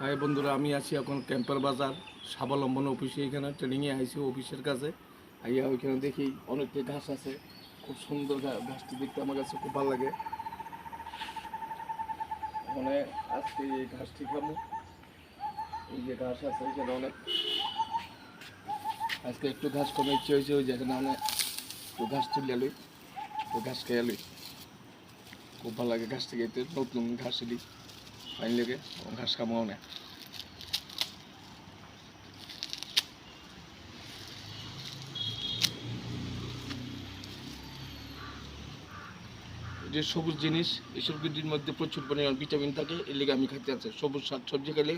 High বন্ধুরা, আমি আছি এখন ক্যাম্পার বাজার স্বাবলম্বন অফিসে। এখানে ট্রেনিংয়ে আইছি অফিসের কাছে। আইয়া ওইখানে দেখি অনেকটা ঘাস আছে, খুব সুন্দর ঘাসটি দেখতে আমার কাছে খুব ভালো লাগে। মানে আজকে এই ঘাসটি খাবো। এই যে ঘাস আছে এখানে অনেক, আজকে একটু ঘাস কমে ইচ্ছে হয়েছে, ওই যেখানে অনেক ঘাস তুলে লই, তো ঘাস খেয়ে লই। খুব ভালো লাগে ঘাস থেকে, নতুন ঘাস দিই ফাইন লেগে ঘাস খাবো অনেক। যে সবুজ জিনিস, এই সবজির মধ্যে প্রচুর পরিমাণ ভিটামিন থাকে, এর লেগে আমি খাইতে আছি। সবুজ শাক সবজি খেলে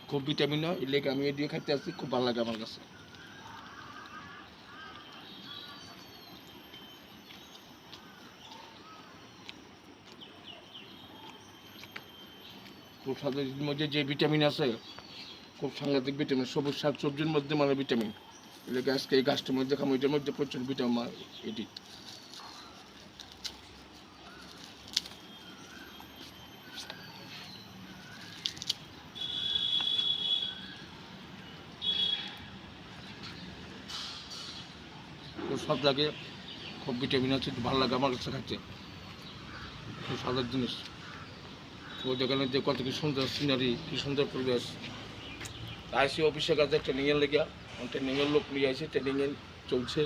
খুব ভিটামিন হয়, এর লেগে আমি এ দিয়ে খাইতে আছি, খুব ভালো লাগে আমার কাছে। খুব স্বাদের মধ্যে যে ভিটামিন আছে, খুব সাংঘাতিক ভিটামিন সবুজ শাক সবজির মধ্যে, মানে ভিটামিন। এর লেগে আজকে এই গাছটার মধ্যে খাবো, এটার মধ্যে প্রচুর ভিটামিন এটি। খুব স্বাদ লাগে, খুব ভিটামিন আছে, ভালো লাগে আমার কাছে খাইতে। খুব স্বাদের জিনিস। ওই দোকানে যে কত কি সুন্দর সিনারি, কি সুন্দর পরিবেশ। আইসি অফিসের কাছে ট্রেনিংয়ের লেগে, ট্রেনিংয়ের লোক নিয়ে আসে, ট্রেনিংয়ে চলছে।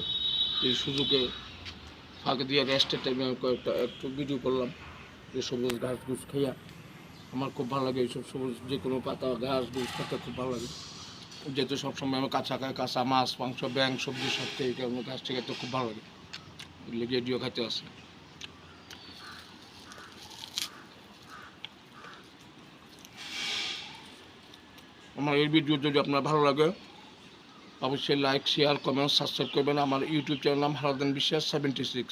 এই সুযোগে ফাঁকে দিয়ে রেস্টের টাইমে কয়েকটা একটু ভিডিও করলাম। এই সবুজ ঘাস ঘুষ খাইয়া আমার খুব ভালো লাগে। এইসব সবুজ যে কোনো পাতা ঘাস ঘুষ খেতে খুব ভালো লাগে। যেহেতু সবসময় আমি কাঁচা খাই, কাঁচা মাছ মাংস ব্যাং সবজি সব খেয়ে, এই কারণে ঘাসটা খেতে খুব ভালো লাগে। লেগে এডিও খাইতে আসে। আমার এই ভিডিও যদি আপনার ভালো লাগে, অবশ্যই লাইক শেয়ার কমেন্ট সাবস্ক্রাইব করবেন। আমার ইউটিউব চ্যানেল নাম হারাদান বিশ্বাস 76।